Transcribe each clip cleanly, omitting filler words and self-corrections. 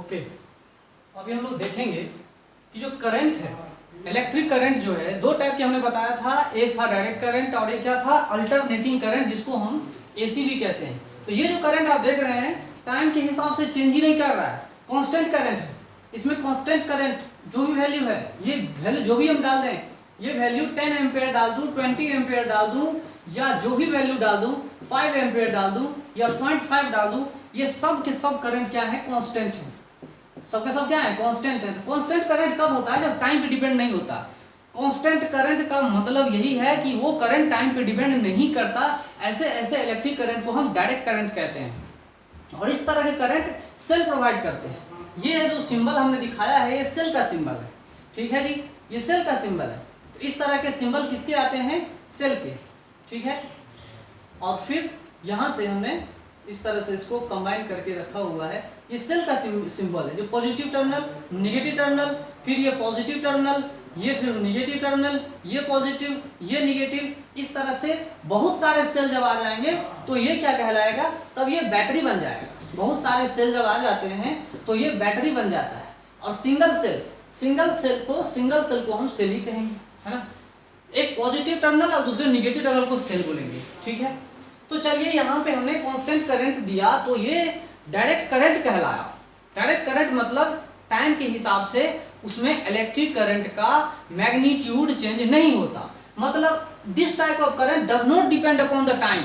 Okay, अभी हम लोग देखेंगे कि जो करंट है, इलेक्ट्रिक करंट जो है दो टाइप के हमने बताया था, एक था डायरेक्ट करंट और एक क्या था अल्टरनेटिंग करंट, जिसको हम एसी भी कहते हैं। तो ये जो करंट आप देख रहे हैं टाइम के हिसाब से चेंज ही नहीं कर रहा है, कांस्टेंट करंट है। इसमें कांस्टेंट करंट जो भी वैल्यू है, ये वैल्यू जो भी हम डाल दें, ये वैल्यू 10 एम्पेयर डाल दूं, 20 एम्पेयर डाल दूं, या जो भी वैल्यू डाल दूं, 5 एम्पेयर डाल दूं या 0.5 डाल दूं, ये सब के सब करंट क्या है, कांस्टेंट है। सबके सब क्या है, कांस्टेंट है। तो कांस्टेंट करंट कब होता है, जब टाइम पे डिपेंड नहीं होता। कांस्टेंट करंट का मतलब यही है कि वो करंट टाइम पे डिपेंड नहीं करता। ऐसे ऐसे इलेक्ट्रिक करंट को हम डायरेक्ट करंट कहते हैं। और इस तरह के करंट सेल प्रोवाइड करते हैं। ये जो सिंबल हमने दिखाया है, ये सेल का सिंबल है, ठीक है जी, ये सेल का सिंबल है। तो इस तरह के सिंबल किसके आते हैं, सेल के, ठीक है। और फिर यहां से हमने इस तरह से इसको कंबाइन करके रखा हुआ है। ये सेल का सिंबल है, जो पॉजिटिव टर्मिनल, नेगेटिव टर्मिनल, फिर ये पॉजिटिव टर्मिनल, ये फिर नेगेटिव टर्मिनल, ये पॉजिटिव, ये नेगेटिव, इस तरह से बहुत सारे सेल जब आ जाएंगे तो ये क्या कहलाएगा, तब ये बैटरी बन जाएगा। बहुत सारे सेल जब आ जाते हैं तो ये बैटरी बन जाता है। और सिंगल सेल को हम सेल ही कहेंगे, है ना। एक पॉजिटिव टर्मिनल और दूसरे नेगेटिव टर्मिनल को सेल बोलेंगे, ठीक है। तो चलिए यहाँ पे हमने कांस्टेंट करंट दिया, तो ये डायरेक्ट करंट कहलाया। डायरेक्ट करंट मतलब टाइम के हिसाब से उसमें इलेक्ट्रिक करंट का मैग्नीट्यूड चेंज नहीं होता। मतलब this type of current does not depend upon the time,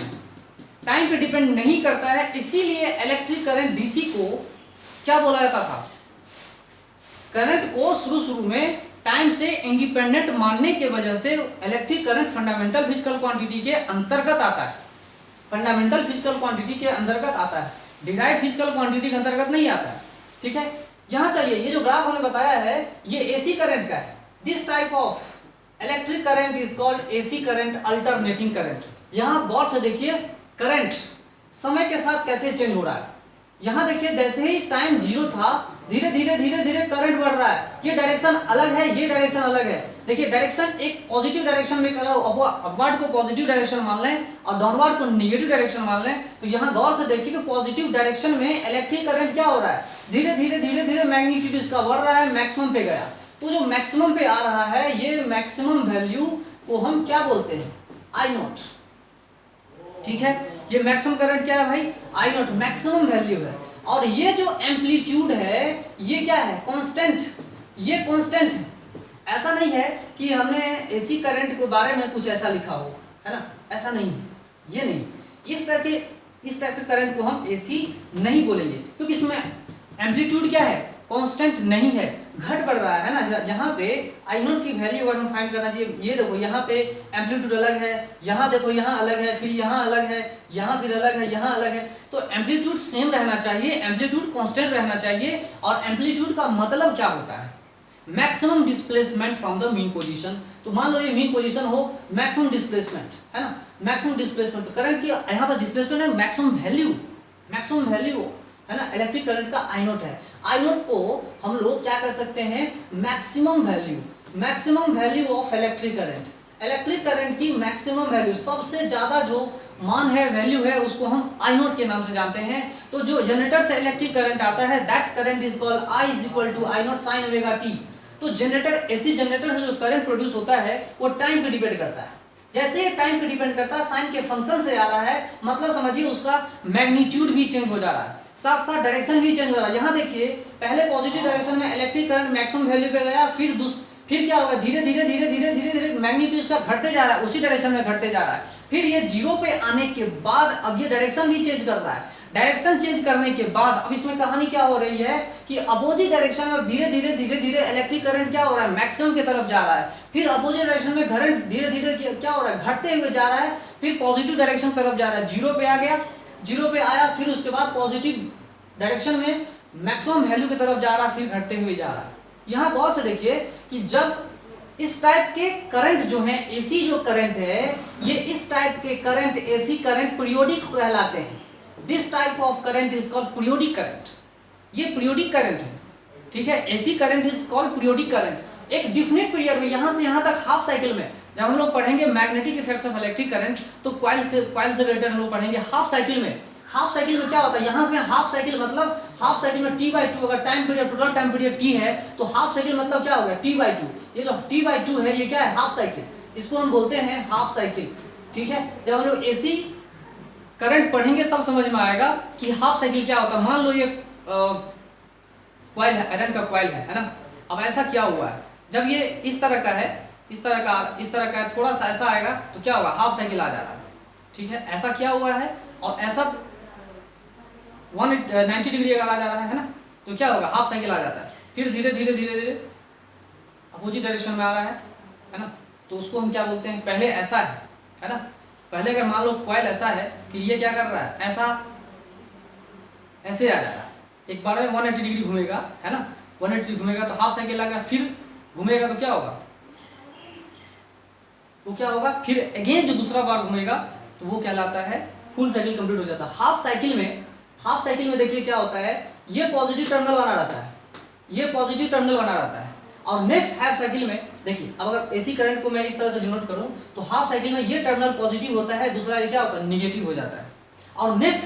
time पे डिपेंड नहीं करता है। इसीलिए इलेक्ट्रिक करंट डीसी को क्या बोला जाता था, करंट को शुरू में टाइम से इंडिपेंडेंट मानने के वजह से electric current fundamental physical quantity के अंतर्गत आता है। फंडामेंटल फिजिकल क्वांटिटी के अंतर्गत आता है, डिराइव्ड फिजिकल क्वांटिटी के अंतर्गत नहीं आता है, ठीक है। यहाँ चलिए, ये जो ग्राफ हमने बताया है ये एसी करंट का है। This type of electric current is called AC current, alternating current. यहाँ गौर से देखिए करंट समय के साथ कैसे चेंज हो रहा है। यहाँ देखिए जैसे ही टाइम 0 था, धीरे धीरे करंट बढ़ रहा है। ये डायरेक्शन अलग है, ये डायरेक्शन अलग है। देखिए डायरेक्शन एक पॉजिटिव डायरेक्शन में, अपवर्ड को पॉजिटिव डायरेक्शन मान लें और डाउनवर्ड को नेगेटिव डायरेक्शन मान लें, तो यहाँ गौर से देखिए कि पॉजिटिव डायरेक्शन में इलेक्ट्रिक करंट क्या हो रहा है, धीरे धीरे मैग्नीट्यूड इसका बढ़ रहा है, मैक्सिमम पे गया। तो जो मैक्सिमम पे आ रहा है, ये मैक्सिमम वैल्यू को हम क्या बोलते हैं, आई नॉट, ठीक है। ये मैक्सिमम करंट क्या है भाई, आई नॉट, मैक्सिमम वैल्यू है। और ये जो एम्पलीट्यूड है ये क्या है, कांस्टेंट, ये कांस्टेंट है। ऐसा नहीं है कि हमने एसी करंट के बारे में कुछ ऐसा लिखा हो, है ना, ऐसा नहीं, ये नहीं। इस टाइप के करंट को हम एसी नहीं बोलेंगे, क्योंकि इसमें एम्पलीट्यूड क्या है, कांस्टेंट नहीं है, घट बढ़ रहा है ना। यहाँ पे आई नॉट की वैल्यू अगर हम फाइंड करना चाहिए, ये देखो यहाँ पे एम्पलीट्यूड अलग है, यहाँ देखो यहाँ अलग है, फिर यहाँ अलग है, यहाँ फिर अलग है, यहाँ अलग है। तो एम्पलीट्यूड सेम रहना चाहिए, एम्पलीट्यूड कांस्टेंट रहना चाहिए। और एम्पलीट्यूड का मतलब क्या होता है, maximum displacement from the mean position. तो मान लो ये मीन पोजीशन हो, मैक्सिमम डिस्प्लेसमेंट है ना, मैक्सिमम डिस्प्लेसमेंट। तो करंट की यहाँ पर डिस्प्लेसमेंट है, मैक्सिमम वैल्यू है ना, इलेक्ट्रिक करंट का आई नॉट है। आई नॉट को हम लोग क्या कर सकते हैं, maximum value of electric current. Electric current की मैक्सिमम वैल्यू, सबसे ज्यादा जो मान है, वैल्यू है, उसको हम आई नॉट के नाम से जानते हैं। तो जो जनरेटर से इलेक्ट्रिक करंट आता है, that current is called I is equal to I not sine omega T. तो जनरेटर, एसी जनरेटर से जो करंट प्रोड्यूस होता है वो टाइम पे डिपेंड करता है। जैसे ये टाइम पे डिपेंड करता है, साइन के फंक्शन से आ रहा है, मतलब समझिए उसका मैग्नीट्यूड भी चेंज हो जा रहा है, साथ साथ डायरेक्शन भी चेंज हो रहा है। यहाँ देखिए पहले पॉजिटिव डायरेक्शन में इलेक्ट्रिक करंट मैक्सिमम वैल्यू पे गया, फिर क्या होगा, धीरे धीरे मैग्नीट्यूड इसका घटते जा रहा है, उसी डायरेक्शन में घटते जा रहा है। फिर ये 0 पे आने के बाद अब ये डायरेक्शन भी चेंज कर रहा है। डायरेक्शन चेंज करने के बाद अब इसमें कहानी क्या हो रही है कि अपोजिट डायरेक्शन में धीरे धीरे इलेक्ट्रिक करंट क्या हो रहा है, मैक्सिमम की तरफ जा रहा है। फिर अपोजिट डायरेक्शन में करंट धीरे धीरे क्या हो रहा है, घटते हुए जा रहा है। फिर पॉजिटिव डायरेक्शन तरफ जा रहा है, 0 पे आ गया, 0 पे आया, फिर उसके बाद पॉजिटिव डायरेक्शन में मैक्सिमम वैल्यू की तरफ जा रहा है, फिर घटते हुए जा रहा है। यहाँ गौर से देखिए कि जब इस टाइप के करंट जो है, एसी जो करंट है, ये इस टाइप के करंट, एसी करंट पीरियोडिक कहलाते हैं। This type of current is called periodic current. ये पीरियोडिक करंट है, ठीक है। AC current is called periodic current. एक डिफिनिट पीरियड में, यहाँ से यहाँ तक हाफ साइकिल में, जब हम लोग पढ़ेंगे magnetic effects of electric current, तो कॉइल से रिलेटेड हम लोग पढ़ेंगे हाफ साइकिल में। हाफ साइकिल में क्या होता है, यहाँ से हाफ साइकिल मतलब हाफ साइकिल में t/2, अगर time period total time period t है तो हाफ साइकिल मतलब क्या हो गया t/2। ये जो t/2 है ये क्या है, हाफ साइकिल, इसको हम बोलते हैं हाफ साइकिल। ठीक है, जब हम लोग एसी करंट पढ़ेंगे तब समझ में आएगा कि हाफ साइकिल क्या होता है। मान लो ये कॉइल है, आयरन का कॉइल है ना। अब ऐसा क्या हुआ है, जब ये इस तरह का है, इस तरह का है, थोड़ा सा ऐसा आएगा तो क्या होगा, हाफ साइकिल आ जाएगा। ठीक है, ऐसा क्या हुआ है, और ऐसा 190 डिग्री अगर आ जा रहा है ना तो क्या होगा, हाफ साइकिल आ जाता है। फिर धीरे धीरे धीरे धीरे अपोजिट डायरेक्शन में आ रहा है ना, तो उसको हम क्या बोलते हैं, पहले ऐसा है ना, पहले अगर मान लो कॉइल ऐसा है, फिर ये क्या कर रहा है, ऐसा ऐसे आ जाएगा, एक बार में 180 डिग्री घूमेगा है ना, 180 डिग्री घूमेगा तो हाफ साइकिल आ गया, फिर घूमेगा तो क्या होगा, वो क्या होगा, फिर अगेन जो दूसरा बार घूमेगा तो वो कहलाता है फुल साइकिल कंप्लीट हो जाता है। हाफ साइकिल में देखिए क्या होता है, ये पॉजिटिव टर्मिनल बना रहता है, ये पॉजिटिव टर्मिनल बना रहता है, और नेक्स्ट हाफ साइकिल में देखिए, अब अगर एसी करंट को मैं इस तरह से डिनोट करूं तो हाफ साइकिल में ये टर्मिनल पॉजिटिव होता है, दूसरा ये क्या होता है, निगेटिव हो जाता है। और नेक्स्ट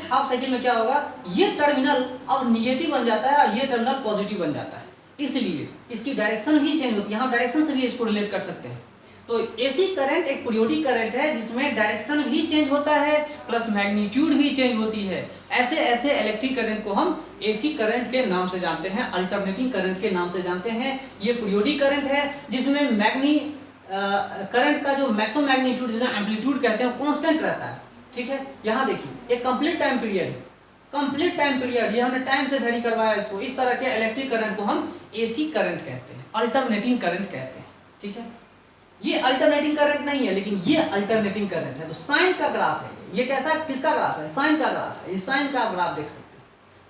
हाफ साइकिल में क्या होगा, ये टर्मिनल अब निगेटिव बन जाता है और ये टर्मिनल पॉजिटिव बन जाता है, इसलिए इसकी डायरेक्शन भी चेंज होती है। यहाँ डायरेक्शन से भी इसको रिलेट कर सकते हैं। तो एसी करंट एक पीरियोडिक करंट है जिसमें डायरेक्शन भी चेंज होता है प्लस मैग्नीट्यूड भी चेंज होती है। ऐसे ऐसे इलेक्ट्रिक करंट को हम एसी करंट के नाम से जानते हैं, अल्टरनेटिंग करंट के नाम से जानते हैं। ये पीरियोडिक करंट है जिसमें करंट का जो मैक्सिमम मैग्नीट्यूड जिसे एम्पलीट्यूड कहते हैं वो कांस्टेंट रहता है। ठीक है, यहाँ देखिए एक कंप्लीट टाइम पीरियड, ये हमने टाइम से वेरी करवाया इसको। इस तरह के इलेक्ट्रिक करंट को हम एसी करंट कहते हैं, अल्टरनेटिंग करंट कहते हैं। ठीक है, ये अल्टरनेटिंग करंट नहीं है लेकिन ये अल्टरनेटिंग करंट है। तो साइन का ग्राफ है ये, कैसा, किसका ग्राफ है, साइन का ग्राफ है। ये साइन का ग्राफ देख सकते हैं।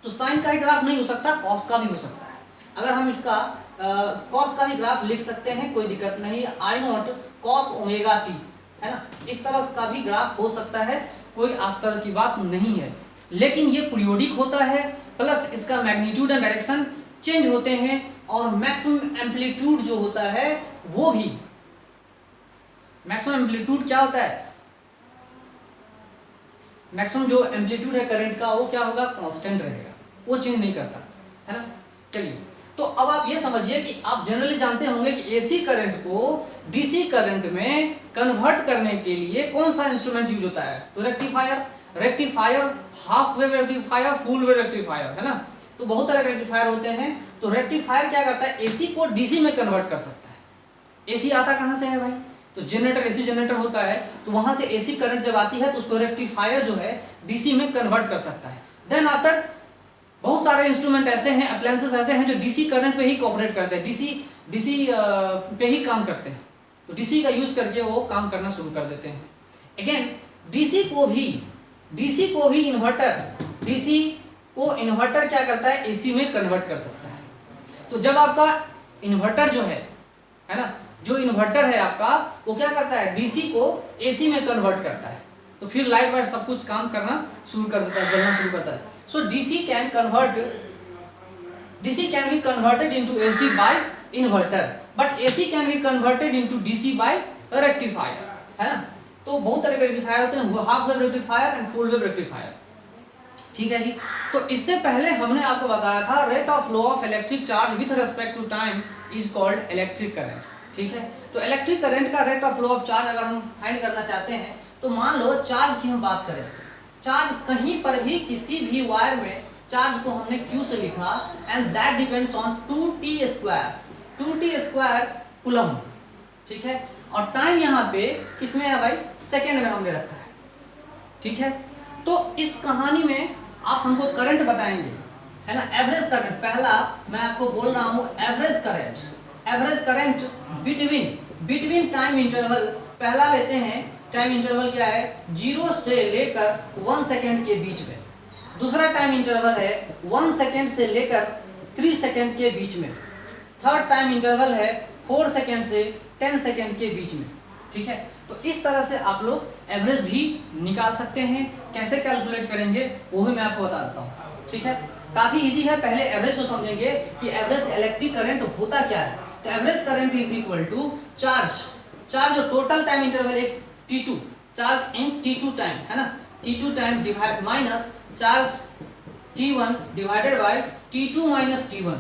तो साइन का ही ग्राफ नहीं हो सकता, कॉस का भी हो सकता है। अगर हम इसका कॉस का भी ग्राफ लिख सकते हैं, कोई दिक्कत नहीं, I0 cos ओमेगा t है ना, इस तरह का भी ग्राफ हो सकता है, कोई आश्चर्य की बात नहीं है। लेकिन ये पीरियोडिक होता है, प्लस इसका मैग्नीट्यूड एंड डायरेक्शन चेंज होते हैं, और मैक्सिमम एम्पलीट्यूड जो होता है वो भी, मैक्सिमम एम्पलीट्यूड क्या होता है, मैक्सिमम जो एम्पलीट्यूड है करंट का वो क्या होगा, कांस्टेंट रहेगा, वो चेंज नहीं करता है ना। चलिए, तो अब आप ये समझिए कि आप जनरली जानते होंगे कि एसी करंट को डीसी करंट में कन्वर्ट करने के लिए कौन सा इंस्ट्रूमेंट यूज होता है, तो rectifier, half wave rectifier, full wave rectifier, है ना। तो बहुत तरह के रेक्टिफायर होते हैं। तो रेक्टिफायर क्या करता है, एसी को डीसी में कन्वर्ट कर सकता है। एसी आता कहां से है भाई, तो जनरेटर, एसी जनरेटर होता है, तो वहां से एसी करंट जब आती है तो उसको रेक्टिफायर जो है डीसी में कन्वर्ट कर सकता है। देन आफ्टर बहुत सारे इंस्ट्रूमेंट ऐसे हैं, अप्लायंसेस ऐसे हैं जो डीसी करंट पे ही कोऑपरेट करते हैं, डीसी पे ही काम करते हैं। तो डीसी का यूज करके वो काम करना शुरू कर देते हैं। अगेन डीसी को इन्वर्टर क्या करता है, एसी में कन्वर्ट कर सकता है। तो जब आपका इन्वर्टर जो है ना, जो इन्वर्टर है आपका, वो क्या करता है, डीसी को एसी में कन्वर्ट करता है, तो फिर लाइट वाइट सब कुछ काम करना शुरू कर देता है, जलना शुरू करता है। So DC can be converted into AC by inverter, but AC can be converted into DC by rectifier, है ना। तो बहुत तरह के रेक्टिफायर होते हैं, half wave rectifier and full wave rectifier. ठीक है जी, तो इससे पहले हमने आपको बताया था rate of flow of electric charge with respect to time is called electric current. ठीक है, तो इलेक्ट्रिक करंट का rate of flow of charge अगर हम फाइंड करना चाहते हैं, तो मान लो चार्ज की हम बात करें, चार्ज कहीं पर भी किसी भी वायर में चार्ज को हमने Q से लिखा, and that depends on 2t square coulomb. ठीक है, और टाइम यहाँ पे किसमें है भाई, सेकेंड में हमने रखा है। ठीक है, तो इस कहानी में आप हमको करंट बताएंगे, है ना, एवरेज करंट। पहला मैं आपको बोल रहा हूँ average current between time interval. पहला लेते हैं, टाइम इंटरवल क्या है, 0 से लेकर 1 सेकेंड के बीच में। दूसरा टाइम इंटरवल है 1 सेकेंड से लेकर 3 सेकेंड के बीच में। थर्ड टाइम इंटरवल है 4 सेकेंड से 10 सेकेंड के बीच में। ठीक है, तो इस तरह से आप लोग एवरेज भी निकाल सकते हैं। कैसे कैलकुलेट करेंगे वो भी मैं आपको बता देता हूँ। ठीक है, काफी इजी है। पहले एवरेज को समझेंगे कि एवरेज इलेक्ट्रिक करंट होता क्या है। तो average current is equal to charge जो टोटल टाइम इंटरवल है T2, charge in T2 time, है ना, T2 time divide minus charge T1 divided by T2 minus T1,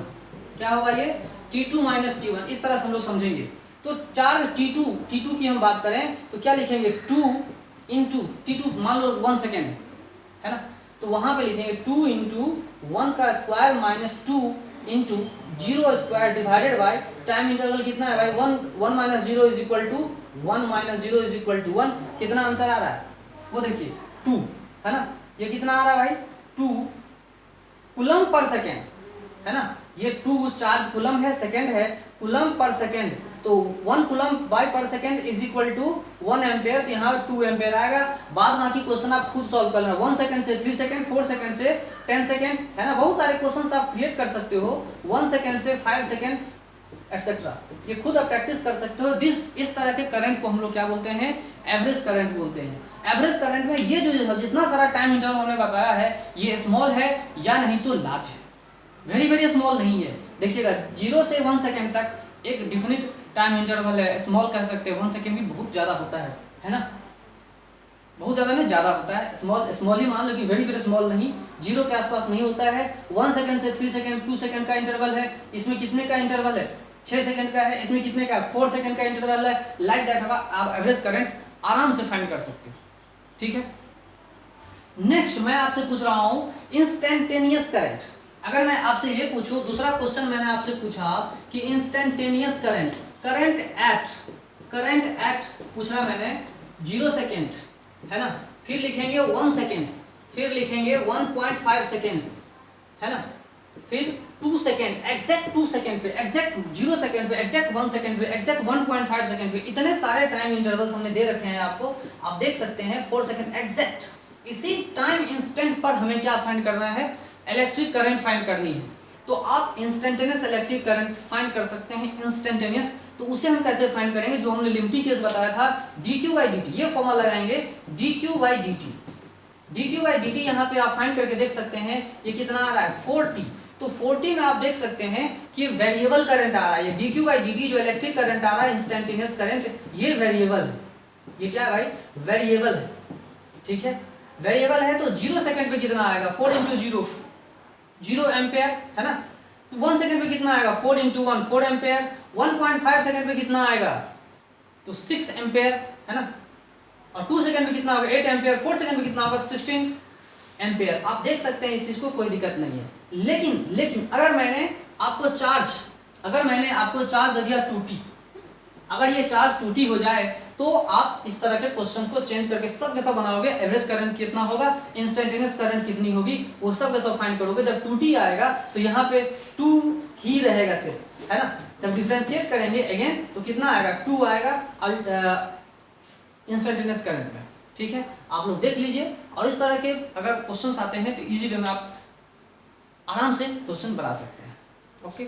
क्या होगा ये T2 माइनस T1, इस तरह से हम लोग समझेंगे। तो चार्ज T2 की हम बात करें तो क्या लिखेंगे 2 इंटू T2, मान लो 1 सेकेंड है ना, तो वहां पे लिखेंगे 2 इंटू 1 का square minus 2 into 0 square divided by time interval कितना है भाई 1 minus 0 is equal to 1 minus 0 is equal to 1। कितना आंसर आ रहा है वो देखिए 2, है ना, ये कितना आ रहा है भाई 2 कूलम पर सेकेंड, है ना, ये 2 चार्ज कूलम है, सेकेंड है, कूलम पर सेकेंड, तो 1 कूलम बाय पर second is equal to 1 ampere, तो यहाँ 2 एम्पेयर आएगा। बाद बाकी क्वेश्चन आप खुद सॉल्व कर लेना, 1 सेकंड से 3 सेकंड, 4 सेकंड से 10 सेकंड, है ना, बहुत सारे क्वेश्चंस आप क्रिएट कर सकते हो, 1 सेकंड से 5 सेकंड एक्सेट्रा, ये खुद आप प्रैक्टिस कर सकते हो। इस तरह के करंट को हम लोग क्या बोलते हैं, एवरेज करंट बोलते हैं। एवरेज करंट में ये जो जितना सारा टाइम इंटरवल हमने बताया है ये स्मॉल है या नहीं तो लार्ज है, वेरी वेरी स्मॉल नहीं है। देखिएगा 0 से 1 सेकंड तक एक डिफिनिट टाइम इंटरवल है, स्मॉल कह सकते हैं, 1 सेकंड भी बहुत ज़्यादा होता है ना, बहुत ज़्यादा नहीं, ज़्यादा होता है, स्मॉल ही मान लो कि वेरी वेरी स्मॉल नहीं, 0 के आसपास नहीं होता है। 1 सेकंड से 3 सेकंड 2 सेकंड का इंटरवल है, इसमें कितने का इंटरवल है 6 सेकंड का है, इसमें कितने का 4 सेकंड का इंटरवल है, लाइक दैट होगा, आप एवरेज करंट आराम से फाइंड कर सकते हो, ठीक है। नेक्स्ट मैं आपसे पूछ रहा हूँ इंस्टेंटेनियस करंट। अगर मैं आपसे ये पूछूं, दूसरा क्वेश्चन मैंने आपसे पूछा कि इंस्टेंटेनियस करंट, करंट एट पूछ रहा मैंने 0 सेकेंड, है ना, फिर लिखेंगे 1 सेकेंड, फिर लिखेंगे 1.5 सेकेंड, है ना, फिर 2 सेकेंड, एग्जैक्ट 2 सेकेंड पे, एग्जैक्ट 0 सेकेंड पे, एग्जैक्ट 1 सेकेंड पे, एग्जैक्ट 1.5 सेकेंड पे, इतने सारे टाइम इंटरवल्स हमने दे रखे हैं आपको, आप देख सकते हैं 4 सेकेंड एग्जैक्ट। इसी टाइम इंस्टेंट पर हमें क्या फाइंड करना है, इलेक्ट्रिक करंट फाइंड करनी है। तो आप इंस्टेंटेनियस इलेक्ट्रिक करंट फाइंड कर सकते हैं, इंस्टेंटेनियस। तो उसे हम कैसे फाइंड करेंगे, जो हमने लिमिटिंग केस बताया था dq/dt, ये फॉर्मूला लगाएंगे dq/dt, dq/dt यहाँ पे आप फाइंड करके देख सकते हैं ये कितना आ रहा है 40, तो 40 में आप देख सकते हैं कि वेरिएबल करंट आ रहा है, ये dq/dt जो इलेक्ट्रिक करंट आ रहा है, इंस्टेंटेनियस करंट, ये वेरिएबल है, ये क्या है भाई वेरिएबल है, ठीक है, वेरिएबल है। तो 0 सेकंड पे कितना आएगा 4 इंटू 0 एम्पेयर, है ना, 1 सेकंड पे कितना आएगा 4 इंटू 1 4 एम्पेयर, 1.5 सेकंड पे कितना आएगा तो 6 एम्पेयर, है ना, और 2 सेकंड पे कितना होगा 8 एम्पेयर, 4 सेकंड पे कितना होगा 16 एम्पेयर। आप देख सकते हैं इस चीज को, कोई दिक्कत नहीं है। लेकिन अगर मैंने आपको चार्ज दे दिया 2t, अगर ये चार्ज 2t हो जाए तो आप इस तरह के क्वेश्चन को चेंज करके सब के सब बनाओगे, एवरेज करंट कितना होगा, इंस्टेंटेनियस करंट कितनी होगी, वो सब के सब फाइंड करोगे। जब 2t आएगा तो यहाँ पे 2 ही रहेगा सिर्फ, है ना, जब डिफरेंशिएट करेंगे अगेन तो कितना आएगा 2 आएगा इंस्टेंटेनियस करंट में, ठीक है। आप लोग देख लीजिए, और इस तरह के अगर क्वेश्चन आते हैं तो इजी वे में आप आराम से क्वेश्चन बना सकते हैं, ओके।